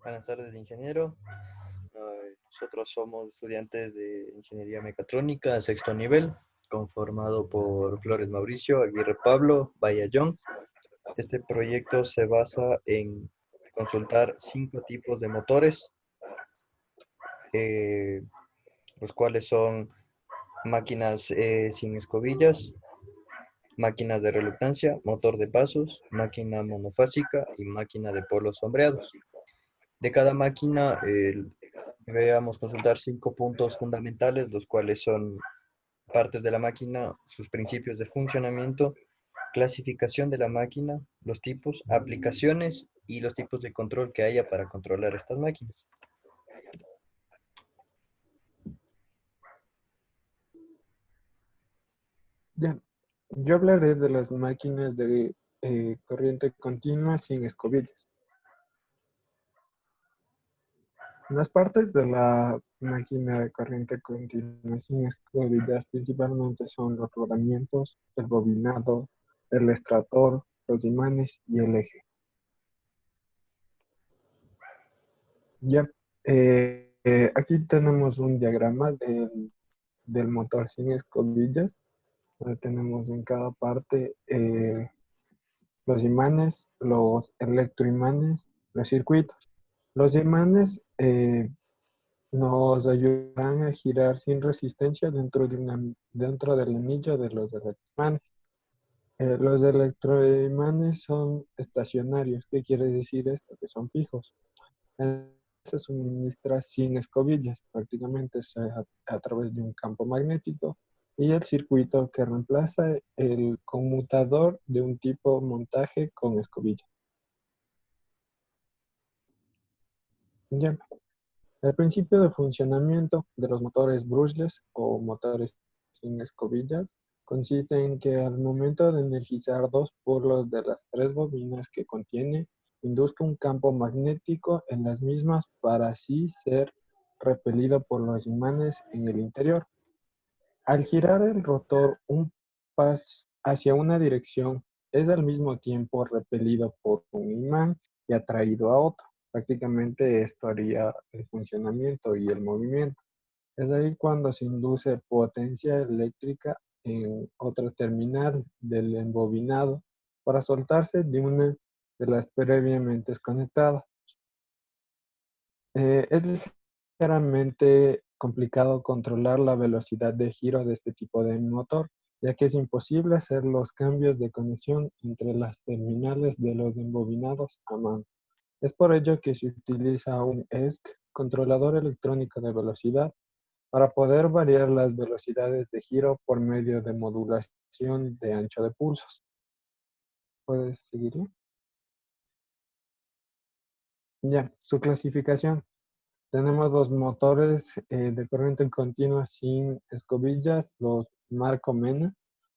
Buenas tardes, ingeniero. Nosotros somos estudiantes de Ingeniería Mecatrónica, sexto nivel, conformado por Flores Mauricio, Aguirre Pablo, Bayayón. Este proyecto se basa en consultar 5 tipos de motores, eh, los cuales son máquinas sin escobillas, máquinas de reluctancia, motor de pasos, máquina monofásica y máquina de polos sombreados. De cada máquina, veamos consultar 5 puntos fundamentales, los cuales son partes de la máquina, sus principios de funcionamiento, clasificación de la máquina, los tipos, aplicaciones y los tipos de control que haya para controlar estas máquinas. Ya, yo hablaré de las máquinas de corriente continua sin escobillas. Las partes de la máquina de corriente continua sin escobillas principalmente son los rodamientos, el bobinado, el extractor, los imanes y el eje. Ya, aquí tenemos un diagrama del motor sin escobillas, donde tenemos en cada parte los imanes, los electroimanes, los circuitos. Los imanes nos ayudarán a girar sin resistencia dentro del anillo de los electroimanes. Los electroimanes son estacionarios. ¿Qué quiere decir esto? Que son fijos. Se suministra sin escobillas, prácticamente a través de un campo magnético, y el circuito que reemplaza el conmutador de un tipo montaje con escobillas. Ya. El principio de funcionamiento de los motores brushless o motores sin escobillas consiste en que al momento de energizar dos polos de las tres bobinas que contiene, induzca un campo magnético en las mismas para así ser repelido por los imanes en el interior. Al girar el rotor un pas hacia una dirección, es al mismo tiempo repelido por un imán y atraído a otro. Prácticamente esto haría el funcionamiento y el movimiento. Es ahí cuando se induce potencia eléctrica en otra terminal del embobinado para soltarse de una de las previamente conectadas. Es ligeramente complicado controlar la velocidad de giro de este tipo de motor, ya que es imposible hacer los cambios de conexión entre las terminales de los embobinados a mano. Es por ello que se utiliza un ESC, controlador electrónico de velocidad, para poder variar las velocidades de giro por medio de modulación de ancho de pulsos. ¿Puedes seguirlo? Ya, su clasificación. Tenemos los motores de corriente continua sin escobillas, los Marco-Mena,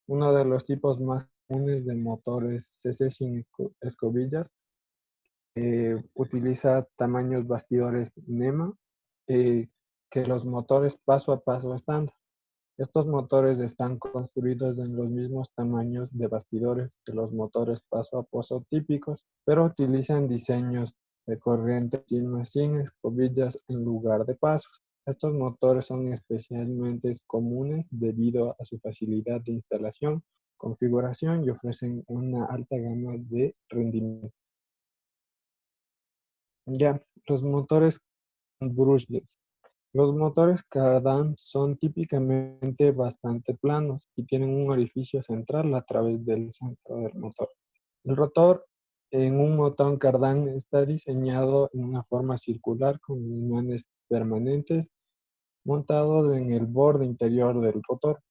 uno de los tipos más comunes de motores CC sin escobillas. Utiliza tamaños bastidores NEMA, que los motores paso a paso estándar. Estos motores están construidos en los mismos tamaños de bastidores que los motores paso a paso típicos, pero utilizan diseños de corriente continua sin escobillas en lugar de pasos. Estos motores son especialmente comunes debido a su facilidad de instalación, configuración y ofrecen una alta gama de rendimiento. Ya, los motores brushless. Los motores Cardan son típicamente bastante planos y tienen un orificio central a través del centro del motor. El rotor en un motor Cardan está diseñado en una forma circular con imanes permanentes montados en el borde interior del rotor.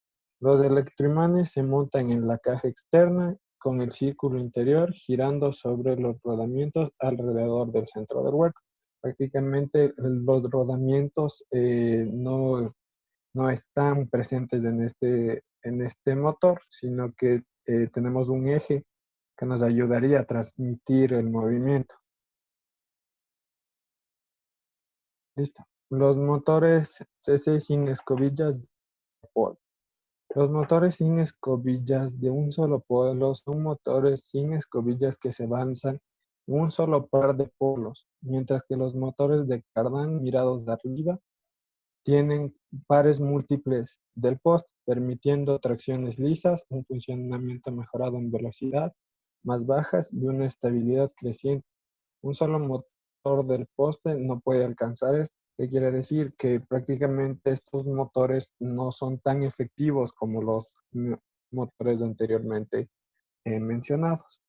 Los electroimanes se montan en la caja externa con el círculo interior girando sobre los rodamientos alrededor del centro del hueco. Prácticamente los rodamientos no están presentes en este motor, sino que tenemos un eje que nos ayudaría a transmitir el movimiento. Listo. Los motores CC sin escobillas de polo. Los motores sin escobillas de un solo polo son motores sin escobillas que se basan un solo par de polos, mientras que los motores de Cardan mirados de arriba tienen pares múltiples del poste, permitiendo tracciones lisas, un funcionamiento mejorado en velocidad más bajas y una estabilidad creciente. Un solo motor del poste no puede alcanzar esto. ¿Qué quiere decir? Que prácticamente estos motores no son tan efectivos como los motores anteriormente mencionados.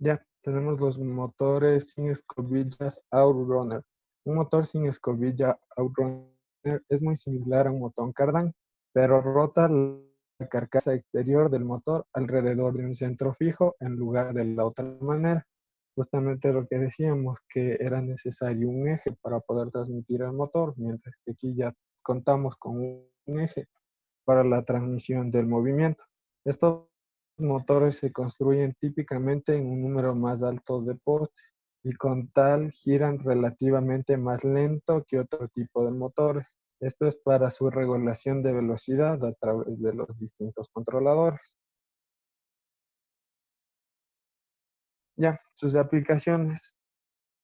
Ya, tenemos los motores sin escobillas Outrunner. Un motor sin escobilla Outrunner es muy similar a un motor Cardan, pero rota la carcasa exterior del motor alrededor de un centro fijo en lugar de la otra manera. Justamente lo que decíamos, que era necesario un eje para poder transmitir el motor, mientras que aquí ya contamos con un eje para la transmisión del movimiento. Estos motores se construyen típicamente en un número más alto de postes y con tal giran relativamente más lento que otro tipo de motores. Esto es para su regulación de velocidad a través de los distintos controladores. Ya, sus aplicaciones.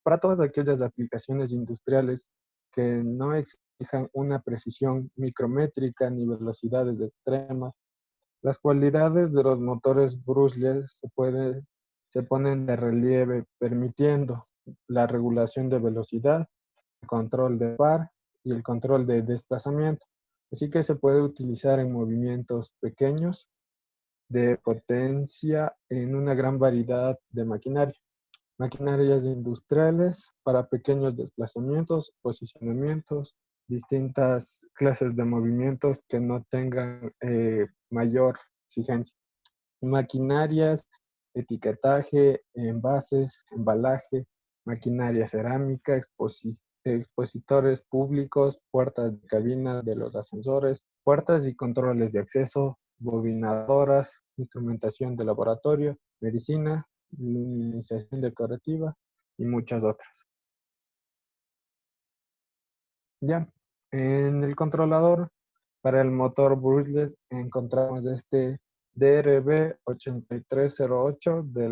Para todas aquellas aplicaciones industriales que no exijan una precisión micrométrica ni velocidades extremas, las cualidades de los motores brushless se ponen de relieve, permitiendo la regulación de velocidad, el control de par y el control de desplazamiento. Así que se puede utilizar en movimientos pequeños de potencia en una gran variedad de maquinaria. Maquinarias industriales para pequeños desplazamientos, posicionamientos, distintas clases de movimientos que no tengan mayor exigencia. Maquinarias, etiquetaje, envases, embalaje, maquinaria cerámica, expositores públicos, puertas de cabina de los ascensores, puertas y controles de acceso, bobinadoras, instrumentación de laboratorio, medicina, luminización decorativa y muchas otras. Ya, en el controlador para el motor brushless encontramos este DRB8308 de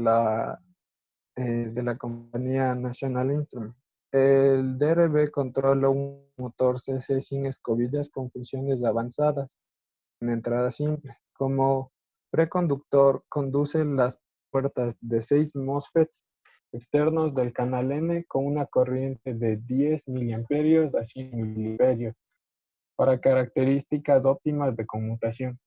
la compañía National Instruments. El DRB controla un motor CC sin escobillas con funciones avanzadas en entrada simple. Como preconductor, conduce las puertas de 6 MOSFETs externos del canal N con una corriente de 10 miliamperios a 100 miliamperios para características óptimas de conmutación.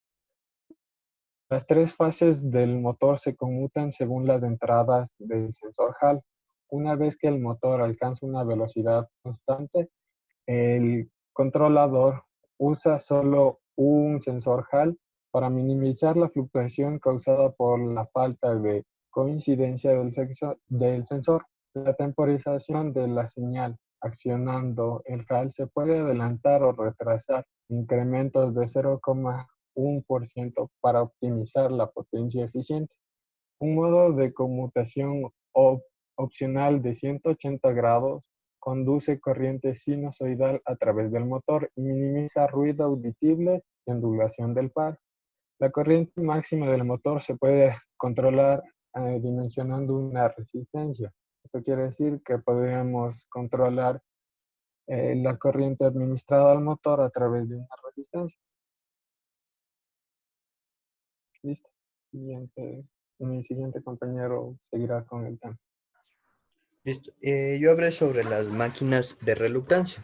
Las tres fases del motor se conmutan según las entradas del sensor Hall. Una vez que el motor alcanza una velocidad constante, el controlador usa solo un sensor Hall para minimizar la fluctuación causada por la falta de coincidencia del sensor. La temporización de la señal accionando el Hall se puede adelantar o retrasar incrementos de 0,1% para optimizar la potencia eficiente. Un modo de conmutación opcional de 180 grados conduce corriente sinusoidal a través del motor y minimiza ruido auditible y ondulación del par. La corriente máxima del motor se puede controlar dimensionando una resistencia. Esto quiere decir que podríamos controlar la corriente administrada al motor a través de una resistencia. Listo. Mi siguiente compañero seguirá con el tema. Listo. Yo hablé sobre las máquinas de reluctancia.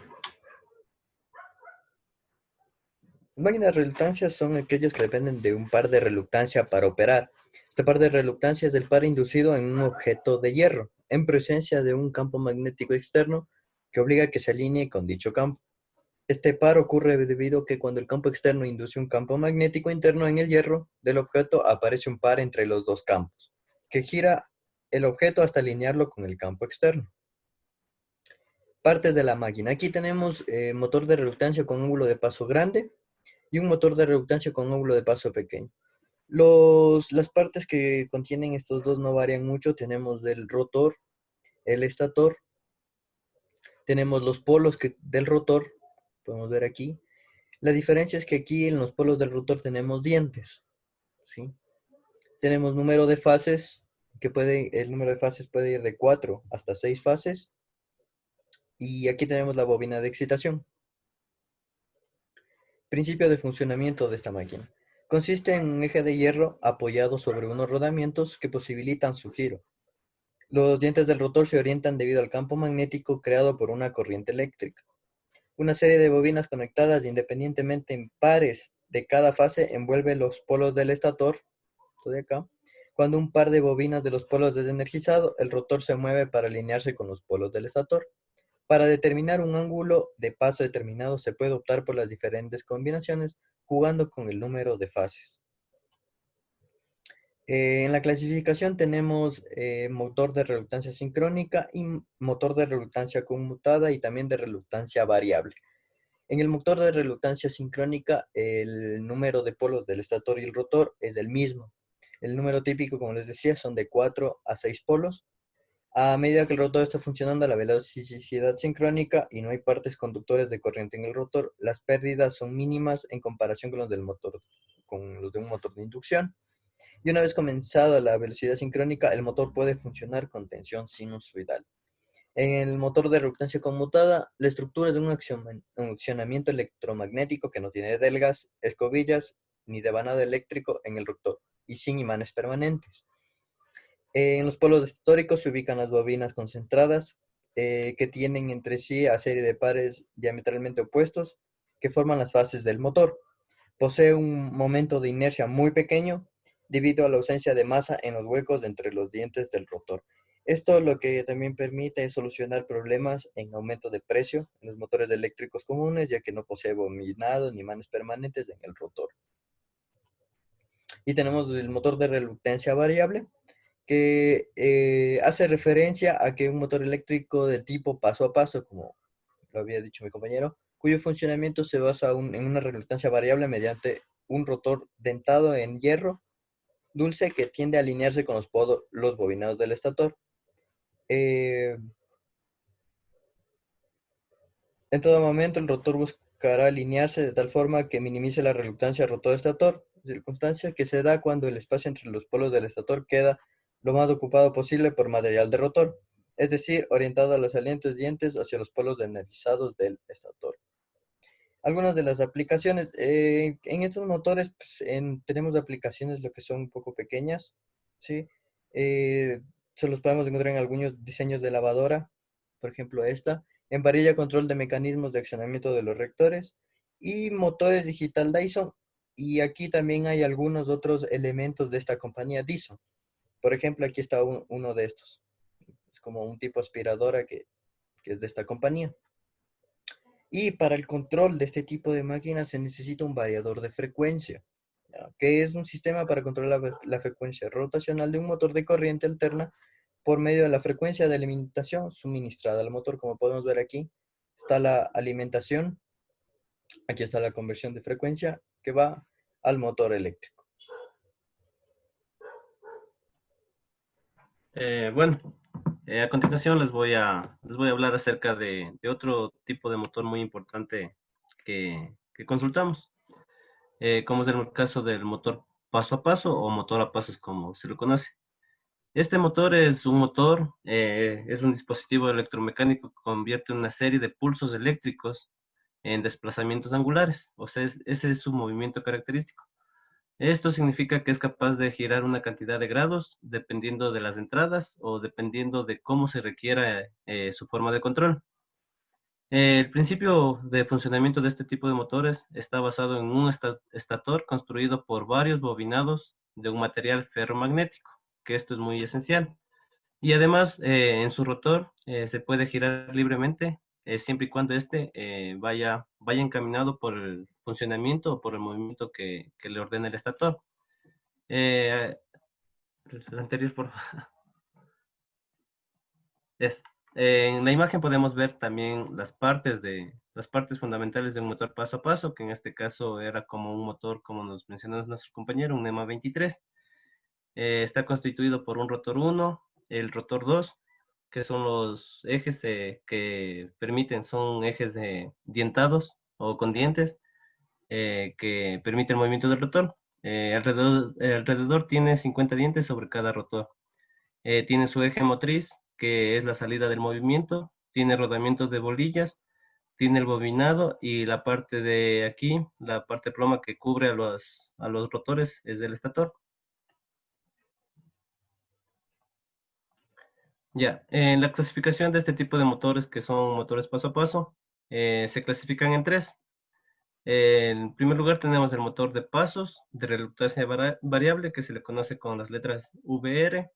Las máquinas de reluctancia son aquellas que dependen de un par de reluctancia para operar. Este par de reluctancia es el par inducido en un objeto de hierro, en presencia de un campo magnético externo que obliga a que se alinee con dicho campo. Este par ocurre debido a que cuando el campo externo induce un campo magnético interno en el hierro del objeto, aparece un par entre los dos campos, que gira el objeto hasta alinearlo con el campo externo. Partes de la máquina. Aquí tenemos motor de reluctancia con óvulo de paso grande y un motor de reluctancia con óvulo de paso pequeño. Las partes que contienen estos dos no varían mucho. Tenemos del rotor, el estator, tenemos los polos del rotor, podemos ver aquí. La diferencia es que aquí en los polos del rotor tenemos dientes, ¿sí? Tenemos número de fases, el número de fases puede ir de 4 hasta 6 fases. Y aquí tenemos la bobina de excitación. Principio de funcionamiento de esta máquina. Consiste en un eje de hierro apoyado sobre unos rodamientos que posibilitan su giro. Los dientes del rotor se orientan debido al campo magnético creado por una corriente eléctrica. Una serie de bobinas conectadas independientemente en pares de cada fase envuelve los polos del estator, esto de acá. Cuando un par de bobinas de los polos es energizado, el rotor se mueve para alinearse con los polos del estator. Para determinar un ángulo de paso determinado se puede optar por las diferentes combinaciones jugando con el número de fases. En la clasificación tenemos motor de reluctancia sincrónica y motor de reluctancia conmutada y también de reluctancia variable. En el motor de reluctancia sincrónica, el número de polos del estator y el rotor es el mismo. El número típico, como les decía, son de 4 a 6 polos. A medida que el rotor está funcionando a la velocidad sincrónica y no hay partes conductores de corriente en el rotor, las pérdidas son mínimas en comparación con los del motor, con los de un motor de inducción. Y una vez comenzada la velocidad sincrónica, el motor puede funcionar con tensión sinusoidal. En el motor de reluctancia conmutada, la estructura es de un accionamiento electromagnético que no tiene delgas, escobillas ni devanado eléctrico en el rotor y sin imanes permanentes. En los polos estóricos se ubican las bobinas concentradas que tienen entre sí a serie de pares diametralmente opuestos que forman las fases del motor. Posee un momento de inercia muy pequeño debido a la ausencia de masa en los huecos entre los dientes del rotor. Esto lo que también permite es solucionar problemas en aumento de precio en los motores eléctricos comunes, ya que no posee bobinado ni imanes permanentes en el rotor. Y tenemos el motor de reluctancia variable, que hace referencia a que un motor eléctrico de tipo paso a paso, como lo había dicho mi compañero, cuyo funcionamiento se basa en una reluctancia variable mediante un rotor dentado en hierro dulce que tiende a alinearse con los bobinados del estator. En todo momento el rotor buscará alinearse de tal forma que minimice la reluctancia rotor-estator, circunstancia que se da cuando el espacio entre los polos del estator queda lo más ocupado posible por material de rotor, es decir, orientado a los salientes dientes hacia los polos energizados del estator. Algunas de las aplicaciones, en estos motores pues, tenemos aplicaciones lo que son un poco pequeñas, ¿sí? Se los podemos encontrar en algunos diseños de lavadora, por ejemplo esta, en varilla control de mecanismos de accionamiento de los reactores y motores digital Dyson. Y aquí también hay algunos otros elementos de esta compañía Dyson. Por ejemplo, aquí está uno de estos. Es como un tipo aspiradora que es de esta compañía. Y para el control de este tipo de máquinas se necesita un variador de frecuencia, ¿ya? Que es un sistema para controlar la frecuencia rotacional de un motor de corriente alterna por medio de la frecuencia de alimentación suministrada al motor. Como podemos ver aquí, está la alimentación, aquí está la conversión de frecuencia que va al motor eléctrico. Bueno, a continuación les voy a hablar acerca de otro tipo de motor muy importante que consultamos, como es el caso del motor paso a paso o motor a pasos como se lo conoce. Este motor es un dispositivo electromecánico que convierte una serie de pulsos eléctricos en desplazamientos angulares, o sea, ese es su movimiento característico. Esto significa que es capaz de girar una cantidad de grados dependiendo de las entradas o dependiendo de cómo se requiera su forma de control. El principio de funcionamiento de este tipo de motores está basado en un estator construido por varios bobinados de un material ferromagnético, que esto es muy esencial. Y además, en su rotor se puede girar libremente siempre y cuando éste vaya encaminado por el funcionamiento o por el movimiento que le ordena el estator. Eh, el anterior, por favor. Es, en la imagen podemos ver también las partes fundamentales de un motor paso a paso, que en este caso era como un motor, como nos mencionó nuestro compañero, un NEMA 23. Está constituido por un rotor 1, el rotor 2, que son los ejes que permiten, son ejes dientados o con dientes, que permiten el movimiento del rotor. Alrededor tiene 50 dientes sobre cada rotor. Tiene su eje motriz, que es la salida del movimiento, tiene rodamientos de bolillas, tiene el bobinado y la parte de aquí, la parte ploma que cubre a los rotores es el estator. Ya, en la clasificación de este tipo de motores, que son motores paso a paso, se clasifican en tres. En primer lugar tenemos el motor de pasos de reluctancia variable, que se le conoce con las letras VR.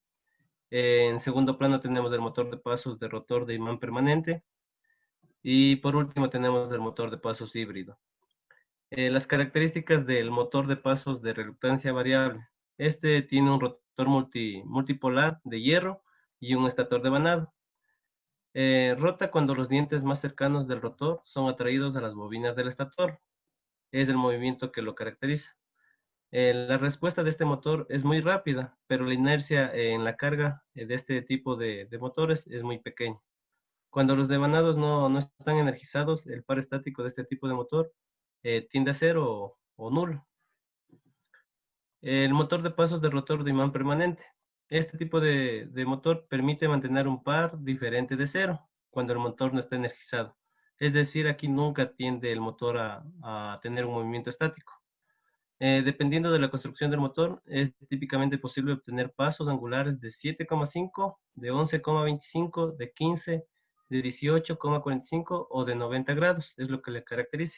En segundo plano tenemos el motor de pasos de rotor de imán permanente. Y por último tenemos el motor de pasos híbrido. Las características del motor de pasos de reluctancia variable. Este tiene un rotor multipolar de hierro y un estator de vanado. Rota cuando los dientes más cercanos del rotor son atraídos a las bobinas del estator. Es el movimiento que lo caracteriza. La respuesta de este motor es muy rápida, pero la inercia en la carga de este tipo de motores es muy pequeña. Cuando los devanados no están energizados, el par estático de este tipo de motor tiende a cero o nulo. El motor de pasos de rotor de imán permanente. Este tipo de motor permite mantener un par diferente de cero cuando el motor no está energizado. Es decir, aquí nunca tiende el motor a tener un movimiento estático. Dependiendo de la construcción del motor, es típicamente posible obtener pasos angulares de 7,5, de 11,25, de 15, de 18,45 o de 90 grados, es lo que le caracteriza,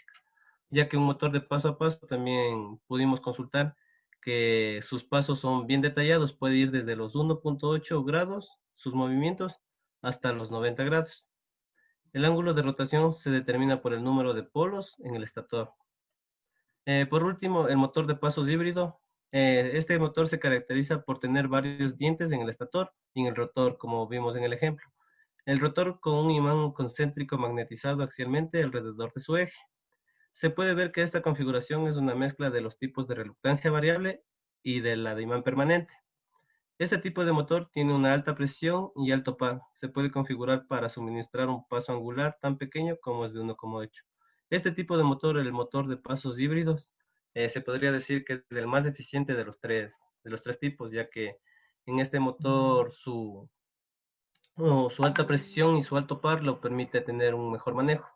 ya que un motor de paso a paso también pudimos consultar que sus pasos son bien detallados, puede ir desde los 1,8 grados, sus movimientos, hasta los 90 grados. El ángulo de rotación se determina por el número de polos en el estator. Por último, el motor de pasos híbrido. Este motor se caracteriza por tener varios dientes en el estator y en el rotor, como vimos en el ejemplo. El rotor con un imán concéntrico magnetizado axialmente alrededor de su eje. Se puede ver que esta configuración es una mezcla de los tipos de reluctancia variable y de la de imán permanente. Este tipo de motor tiene una alta presión y alto par. Se puede configurar para suministrar un paso angular tan pequeño como es de 1,8. Este tipo de motor, el motor de pasos híbridos, se podría decir que es el más eficiente de los tres tipos, ya que en este motor su alta precisión y su alto par lo permite tener un mejor manejo.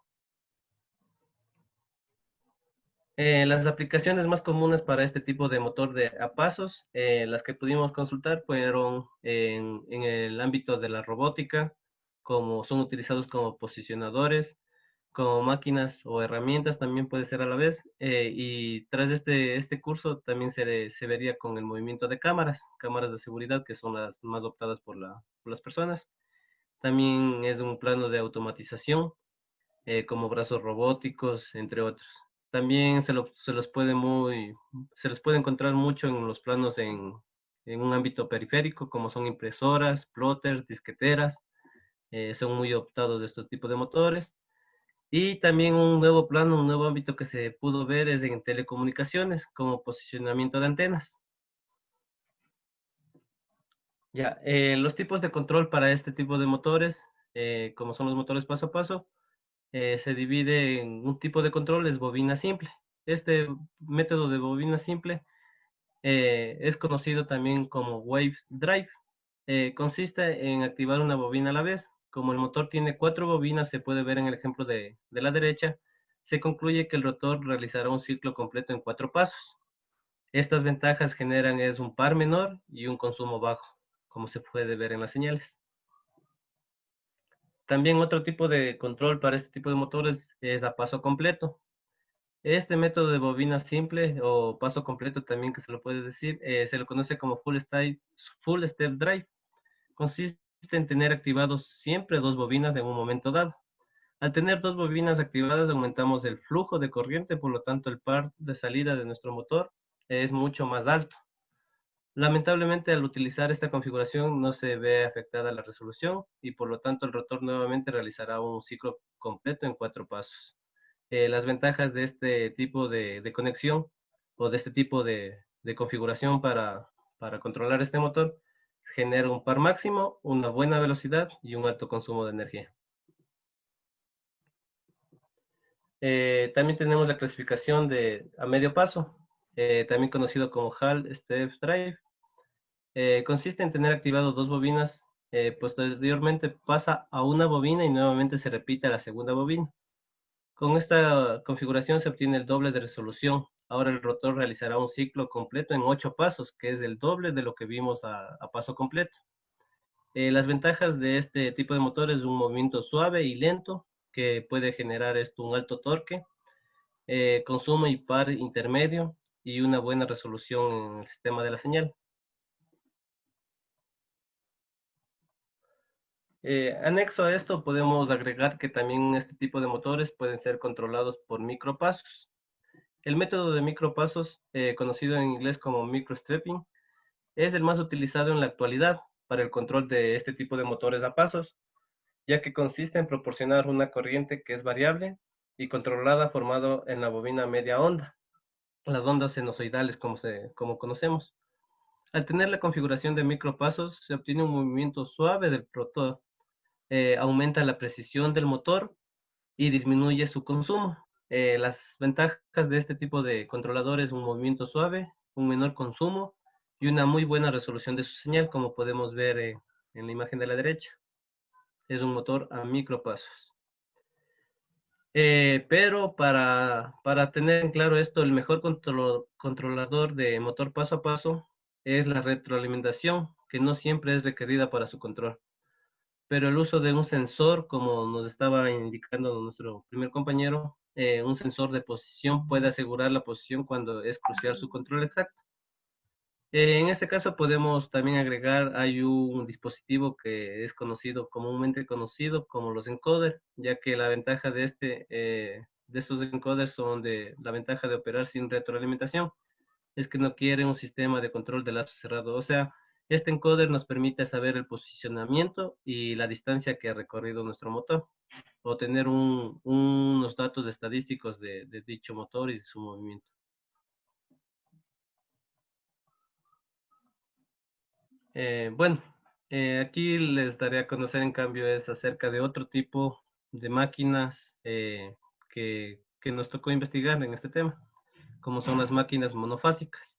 Las aplicaciones más comunes para este tipo de motor a pasos, las que pudimos consultar fueron en el ámbito de la robótica, como son utilizados como posicionadores, como máquinas o herramientas también puede ser a la vez. Y tras este curso también se vería con el movimiento de cámaras de seguridad, que son las más optadas por las personas. También es un plano de automatización, como brazos robóticos, entre otros. También se los puede encontrar mucho en los planos en un ámbito periférico, como son impresoras, plotters, disqueteras, son muy optados de estos tipos de motores. Y también un nuevo plano, un nuevo ámbito que se pudo ver es en telecomunicaciones, como posicionamiento de antenas. Ya, los tipos de control para este tipo de motores, como son los motores paso a paso, se divide en un tipo de control, es bobina simple. Este método de bobina simple es conocido también como wave drive. Consiste en activar una bobina a la vez. Como el motor tiene 4 bobinas, se puede ver en el ejemplo de la derecha, se concluye que el rotor realizará un ciclo completo en 4 pasos. Estas ventajas generan es un par menor y un consumo bajo, como se puede ver en las señales. También otro tipo de control para este tipo de motores es a paso completo. Este método de bobina simple o paso completo también que se lo puede decir, se lo conoce como full step drive. Consiste en tener activados siempre dos bobinas en un momento dado. Al tener dos bobinas activadas aumentamos el flujo de corriente, por lo tanto el par de salida de nuestro motor es mucho más alto. Lamentablemente, al utilizar esta configuración no se ve afectada la resolución y por lo tanto el rotor nuevamente realizará un ciclo completo en 4 pasos. Las ventajas de este tipo de conexión o de este tipo de configuración para controlar este motor genera un par máximo, una buena velocidad y un alto consumo de energía. También tenemos la clasificación a medio paso, también conocido como Hall Step Drive. Consiste en tener activado dos bobinas, posteriormente pasa a una bobina y nuevamente se repite a la segunda bobina. Con esta configuración se obtiene el doble de resolución. Ahora el rotor realizará un ciclo completo en 8 pasos, que es el doble de lo que vimos a paso completo. Las ventajas de este tipo de motor es un movimiento suave y lento, que puede generar esto un alto torque, consumo y par intermedio y una buena resolución en el sistema de la señal. Anexo a esto podemos agregar que también este tipo de motores pueden ser controlados por micropasos. El método de micropasos, conocido en inglés como microstripping, es el más utilizado en la actualidad para el control de este tipo de motores a pasos, ya que consiste en proporcionar una corriente que es variable y controlada formado en la bobina media onda, las ondas sinusoidales como conocemos. Al tener la configuración de micropasos, se obtiene un movimiento suave del rotor, aumenta la precisión del motor y disminuye su consumo. Las ventajas de este tipo de controladores, un movimiento suave, un menor consumo y una muy buena resolución de su señal, como podemos ver en la imagen de la derecha. Es un motor a micropasos. Pero para tener en claro esto, el mejor controlador de motor paso a paso es la retroalimentación, que no siempre es requerida para su control. Pero el uso de un sensor, como nos estaba indicando nuestro primer compañero, un sensor de posición puede asegurar la posición cuando es crucial su control exacto. En este caso podemos también agregar, hay un dispositivo que es comúnmente conocido como los encoders, ya que la ventaja de estos encoders la ventaja de operar sin retroalimentación, es que no quiere un sistema de control de lazo cerrado. O sea, este encoder nos permite saber el posicionamiento y la distancia que ha recorrido nuestro motor, o tener unos datos estadísticos de dicho motor y de su movimiento. Bueno, aquí les daré a conocer en cambio es acerca de otro tipo de máquinas que nos tocó investigar en este tema, como son las máquinas monofásicas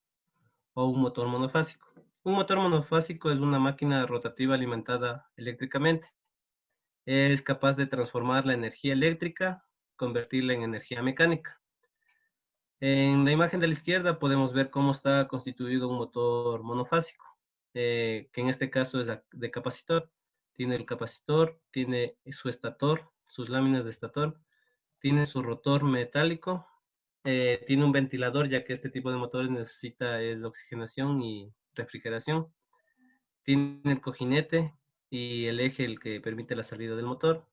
o un motor monofásico. Un motor monofásico es una máquina rotativa alimentada eléctricamente. Es capaz de transformar la energía eléctrica, convertirla en energía mecánica. En la imagen de la izquierda podemos ver cómo está constituido un motor monofásico, que en este caso es de capacitor. Tiene el capacitor, tiene su estator, sus láminas de estator, tiene su rotor metálico, tiene un ventilador, ya que este tipo de motores necesita es oxigenación y refrigeración. Tiene el cojinete y el eje el que permite la salida del motor.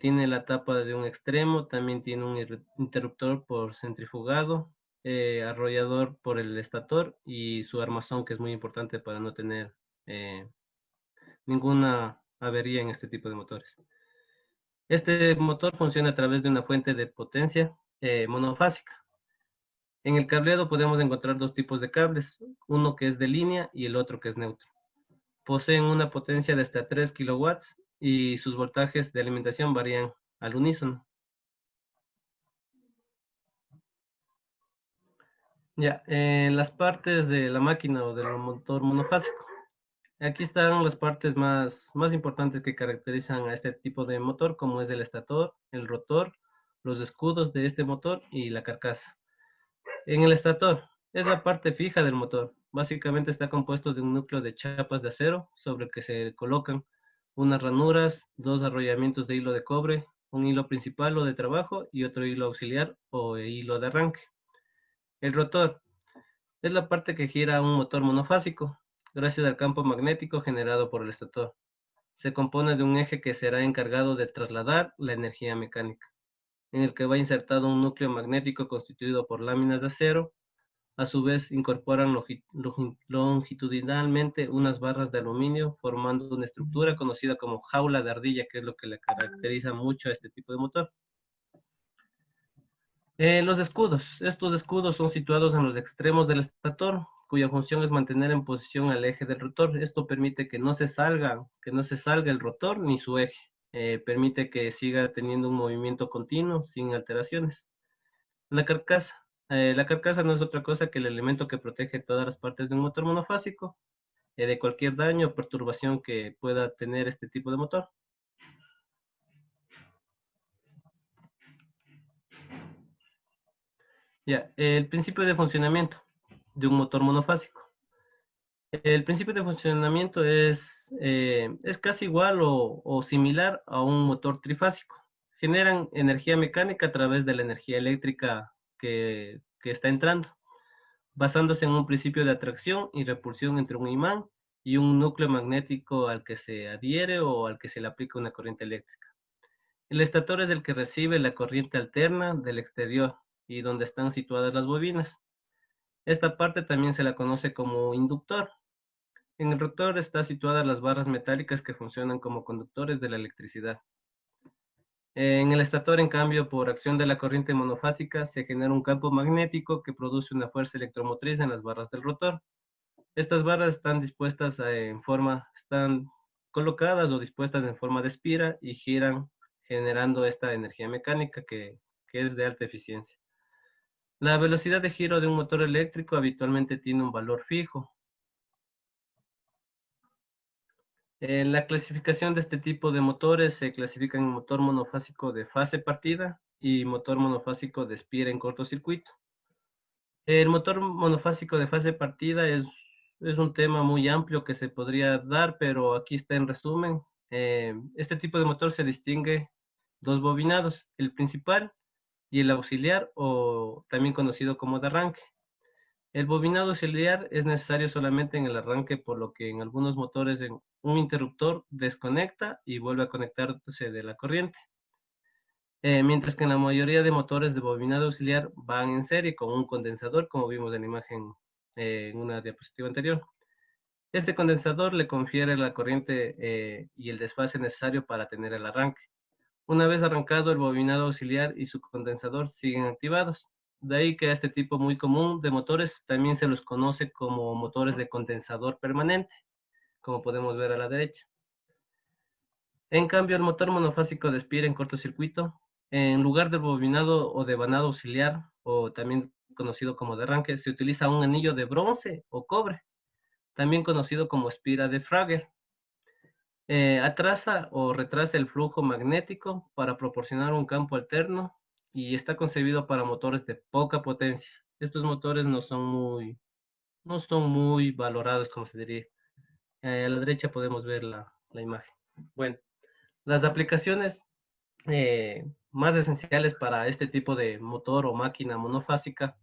Tiene la tapa de un extremo, también tiene un interruptor por centrifugado, arrollador por el estator y su armazón, que es muy importante para no tener eh, ninguna avería en este tipo de motores. Este motor funciona a través de una fuente de potencia monofásica. En el cableado podemos encontrar dos tipos de cables, uno que es de línea y el otro que es neutro. Poseen una potencia de hasta 3 kilowatts y sus voltajes de alimentación varían al unísono. Ya, en las partes de la máquina o del motor monofásico. Aquí están las partes más importantes que caracterizan a este tipo de motor, como es el estator, el rotor, los escudos de este motor y la carcasa. En el estator, es la parte fija del motor. Básicamente está compuesto de un núcleo de chapas de acero sobre el que se colocan unas ranuras, dos arrollamientos de hilo de cobre, un hilo principal o de trabajo y otro hilo auxiliar o hilo de arranque. El rotor es la parte que gira un motor monofásico, gracias al campo magnético generado por el estator. Se compone de un eje que será encargado de trasladar la energía mecánica, en el que va insertado un núcleo magnético constituido por láminas de acero. A su vez, incorporan longitudinalmente unas barras de aluminio, formando una estructura conocida como jaula de ardilla, que es lo que le caracteriza mucho a este tipo de motor. Los escudos. Estos escudos son situados en los extremos del estator, cuya función es mantener en posición al eje del rotor. Esto permite que no se salga el rotor ni su eje. Permite que siga teniendo un movimiento continuo sin alteraciones. La carcasa. La carcasa no es otra cosa que el elemento que protege todas las partes de un motor monofásico. de cualquier daño o perturbación que pueda tener este tipo de motor. Ya, el principio de funcionamiento de un motor monofásico. El principio de funcionamiento es casi igual o similar a un motor trifásico. Generan energía mecánica a través de la energía eléctrica que está entrando, basándose en un principio de atracción y repulsión entre un imán y un núcleo magnético al que se adhiere o al que se le aplica una corriente eléctrica. El estator es el que recibe la corriente alterna del exterior y donde están situadas las bobinas. Esta parte también se la conoce como inductor. En el rotor están situadas las barras metálicas que funcionan como conductores de la electricidad. En el estator, en cambio, por acción de la corriente monofásica, se genera un campo magnético que produce una fuerza electromotriz en las barras del rotor. Estas barras están están colocadas o dispuestas en forma de espira y giran generando esta energía mecánica que es de alta eficiencia. La velocidad de giro de un motor eléctrico habitualmente tiene un valor fijo. En la clasificación de este tipo de motores se clasifican en motor monofásico de fase partida y motor monofásico de espira en cortocircuito. El motor monofásico de fase partida es un tema muy amplio que se podría dar, pero aquí está en resumen. Este tipo de motor se distingue dos bobinados, el principal y el auxiliar, o también conocido como de arranque. El bobinado auxiliar es necesario solamente en el arranque, por lo que en algunos motores un interruptor desconecta y vuelve a conectarse de la corriente. Mientras que en la mayoría de motores de bobinado auxiliar van en serie con un condensador, como vimos en la imagen en una diapositiva anterior. Este condensador le confiere la corriente y el desfase necesario para tener el arranque. Una vez arrancado, el bobinado auxiliar y su condensador siguen activados. De ahí que a este tipo muy común de motores también se los conoce como motores de condensador permanente, como podemos ver a la derecha. En cambio, el motor monofásico de espira en cortocircuito, en lugar del bobinado o de vanado auxiliar, o también conocido como de arranque, se utiliza un anillo de bronce o cobre, también conocido como espira de Fragger. Atrasa o retrasa el flujo magnético para proporcionar un campo alterno y está concebido para motores de poca potencia. Estos motores no son muy valorados, como se diría. A la derecha podemos ver la imagen. Bueno, las aplicaciones más esenciales para este tipo de motor o máquina monofásica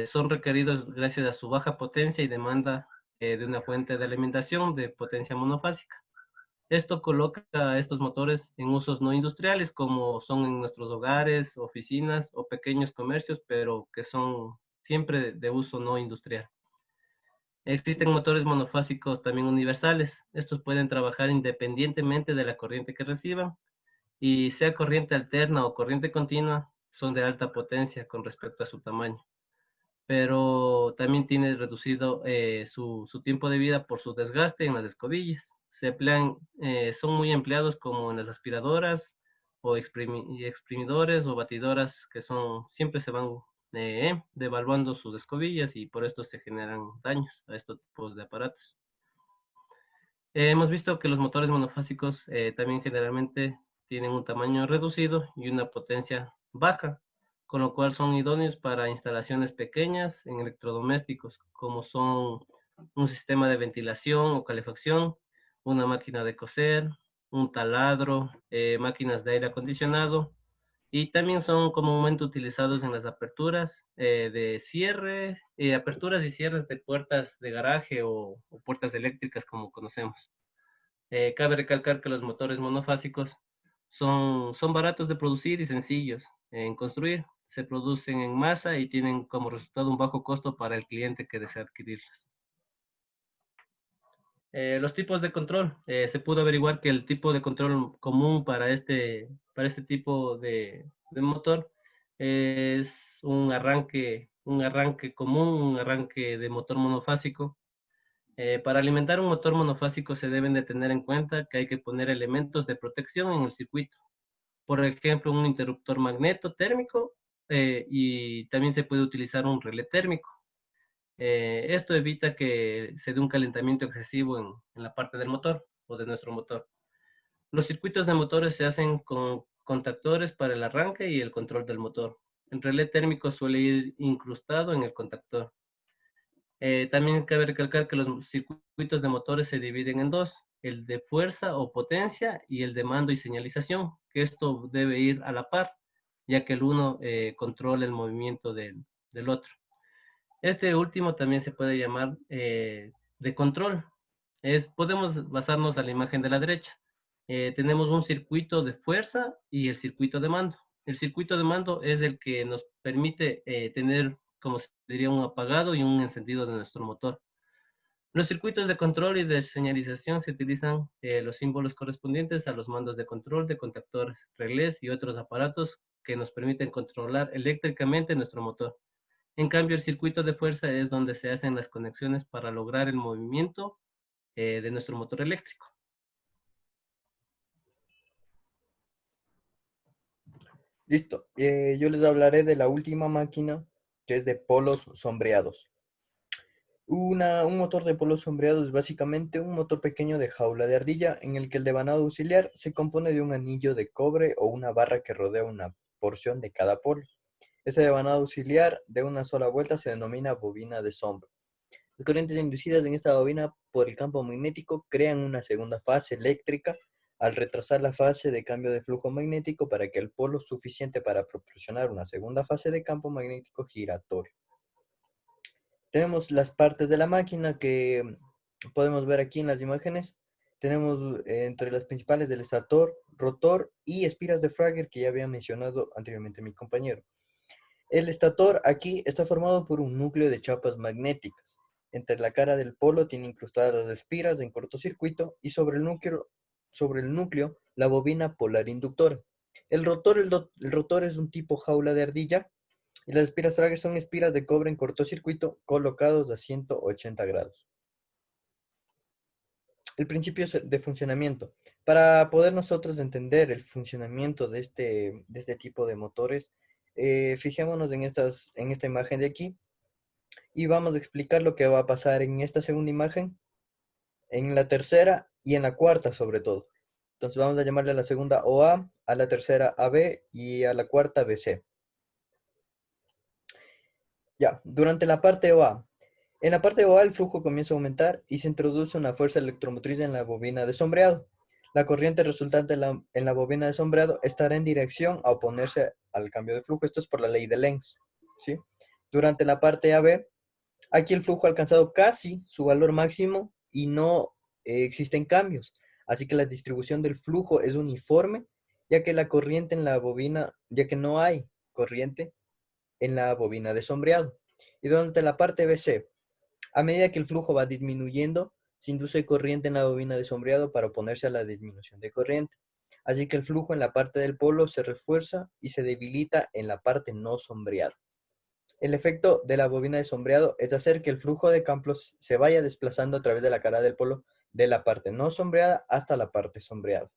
son requeridos gracias a su baja potencia y demanda de una fuente de alimentación de potencia monofásica. Esto coloca a estos motores en usos no industriales, como son en nuestros hogares, oficinas o pequeños comercios, pero que son siempre de uso no industrial. Existen motores monofásicos también universales. Estos pueden trabajar independientemente de la corriente que reciban y sea corriente alterna o corriente continua, son de alta potencia con respecto a su tamaño, pero también tiene reducido su tiempo de vida por su desgaste en las escobillas. Se emplean, son muy empleados como en las aspiradoras o exprimidores o batidoras que siempre se van devaluando sus escobillas y por esto se generan daños a estos tipos de aparatos. Hemos visto que los motores monofásicos también generalmente tienen un tamaño reducido y una potencia baja, con lo cual son idóneos para instalaciones pequeñas en electrodomésticos, como son un sistema de ventilación o calefacción, una máquina de coser, un taladro, máquinas de aire acondicionado, y también son comúnmente utilizados en las aperturas de cierre, aperturas y cierres de puertas de garaje o puertas eléctricas como conocemos. Cabe recalcar que los motores monofásicos son baratos de producir y sencillos en construir. Se producen en masa y tienen como resultado un bajo costo para el cliente que desea adquirirlos. Los tipos de control. Se pudo averiguar que el tipo de control común para este tipo de motor es un arranque común, un arranque de motor monofásico. Para alimentar un motor monofásico se deben de tener en cuenta que hay que poner elementos de protección en el circuito. Por ejemplo, un interruptor magneto térmico y también se puede utilizar un relé térmico. Esto evita que se dé un calentamiento excesivo en la parte del motor o de nuestro motor. Los circuitos de motores se hacen con contactores para el arranque y el control del motor. El relé térmico suele ir incrustado en el contactor. También cabe recalcar que los circuitos de motores se dividen en dos, el de fuerza o potencia y el de mando y señalización, que esto debe ir a la par, ya que el uno controla el movimiento del otro. Este último también se puede llamar de control. Podemos basarnos a la imagen de la derecha. Tenemos un circuito de fuerza y el circuito de mando. El circuito de mando es el que nos permite tener, como se diría, un apagado y un encendido de nuestro motor. Los circuitos de control y de señalización se utilizan los símbolos correspondientes a los mandos de control de contactores, relés y otros aparatos que nos permiten controlar eléctricamente nuestro motor. En cambio, el circuito de fuerza es donde se hacen las conexiones para lograr el movimiento de nuestro motor eléctrico. Listo. Yo les hablaré de la última máquina, que es de polos sombreados. Un motor de polos sombreados es básicamente un motor pequeño de jaula de ardilla en el que el devanado auxiliar se compone de un anillo de cobre o una barra que rodea una porción de cada polo. Ese devanado auxiliar de una sola vuelta se denomina bobina de sombra. Las corrientes inducidas en esta bobina por el campo magnético crean una segunda fase eléctrica al retrasar la fase de cambio de flujo magnético para que el polo suficiente para proporcionar una segunda fase de campo magnético giratorio. Tenemos las partes de la máquina que podemos ver aquí en las imágenes. Tenemos entre las principales el estator, rotor y espiras de Fragger que ya había mencionado anteriormente mi compañero. El estator aquí está formado por un núcleo de chapas magnéticas. Entre la cara del polo tiene incrustadas las espiras en cortocircuito y sobre el núcleo la bobina polar inductora. El rotor es un tipo jaula de ardilla y las espiras Fragger son espiras de cobre en cortocircuito colocados a 180 grados. El principio de funcionamiento. Para poder nosotros entender el funcionamiento de este tipo de motores, fijémonos en esta imagen de aquí y vamos a explicar lo que va a pasar en esta segunda imagen, en la tercera y en la cuarta sobre todo. Entonces vamos a llamarle a la segunda OA, a la tercera AB y a la cuarta BC. Ya, durante la parte OA. En la parte OA el flujo comienza a aumentar y se introduce una fuerza electromotriz en la bobina de sombreado. La corriente resultante en la bobina de sombreado estará en dirección a oponerse al cambio de flujo. Esto es por la ley de Lenz, ¿sí? Durante la parte AB, aquí el flujo ha alcanzado casi su valor máximo y no existen cambios. Así que la distribución del flujo es uniforme, ya que no hay corriente en la bobina de sombreado. Y durante la parte BC, a medida que el flujo va disminuyendo, se induce corriente en la bobina de sombreado para oponerse a la disminución de corriente. Así que el flujo en la parte del polo se refuerza y se debilita en la parte no sombreada. El efecto de la bobina de sombreado es hacer que el flujo de campos se vaya desplazando a través de la cara del polo de la parte no sombreada hasta la parte sombreada.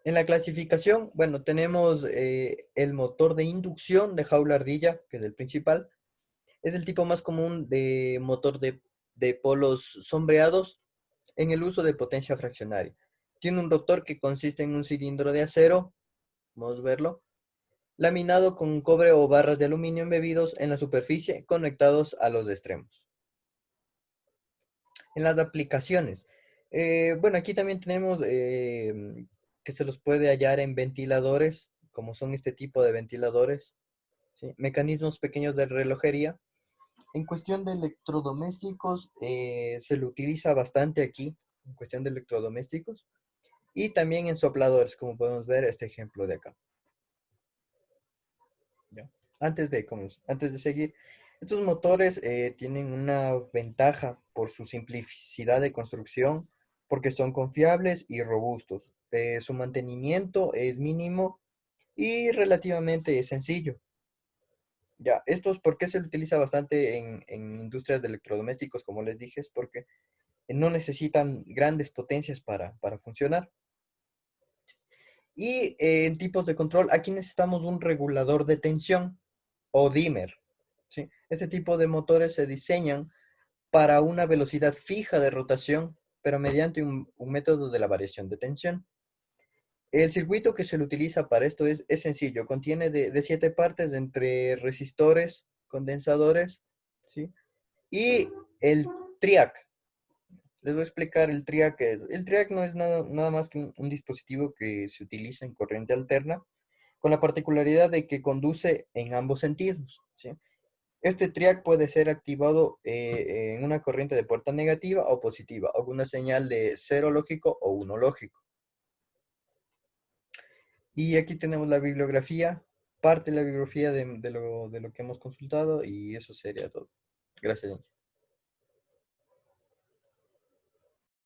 En la clasificación, bueno, tenemos el motor de inducción de jaula ardilla, que es el principal. Es el tipo más común de motor de polos sombreados en el uso de potencia fraccionaria. Tiene un rotor que consiste en un cilindro de acero, vamos a verlo, laminado con cobre o barras de aluminio embebidos en la superficie conectados a los extremos. En las aplicaciones, bueno, aquí también tenemos que se los puede hallar en ventiladores, como son este tipo de ventiladores, ¿sí? Mecanismos pequeños de relojería. En cuestión de electrodomésticos, se lo utiliza bastante aquí, en cuestión de electrodomésticos, y también en sopladores, como podemos ver este ejemplo de acá. ¿Ya? Antes de seguir, estos motores tienen una ventaja por su simplicidad de construcción, porque son confiables y robustos. Su mantenimiento es mínimo y relativamente sencillo. Ya, esto es porque se lo utiliza bastante en industrias de electrodomésticos, como les dije, es porque no necesitan grandes potencias para funcionar. Y en tipos de control, aquí necesitamos un regulador de tensión o dimmer, ¿sí? Este tipo de motores se diseñan para una velocidad fija de rotación, pero mediante un método de la variación de tensión. El circuito que se le utiliza para esto es sencillo, contiene de 7 partes entre resistores, condensadores, ¿sí? Y el triac. Les voy a explicar el triac qué es. El triac no es nada más que un dispositivo que se utiliza en corriente alterna, con la particularidad de que conduce en ambos sentidos, ¿sí? Este triac puede ser activado en una corriente de puerta negativa o positiva, o con una señal de cero lógico o uno lógico. Y aquí tenemos la bibliografía, parte de la bibliografía de lo que hemos consultado, y eso sería todo. Gracias, Angie.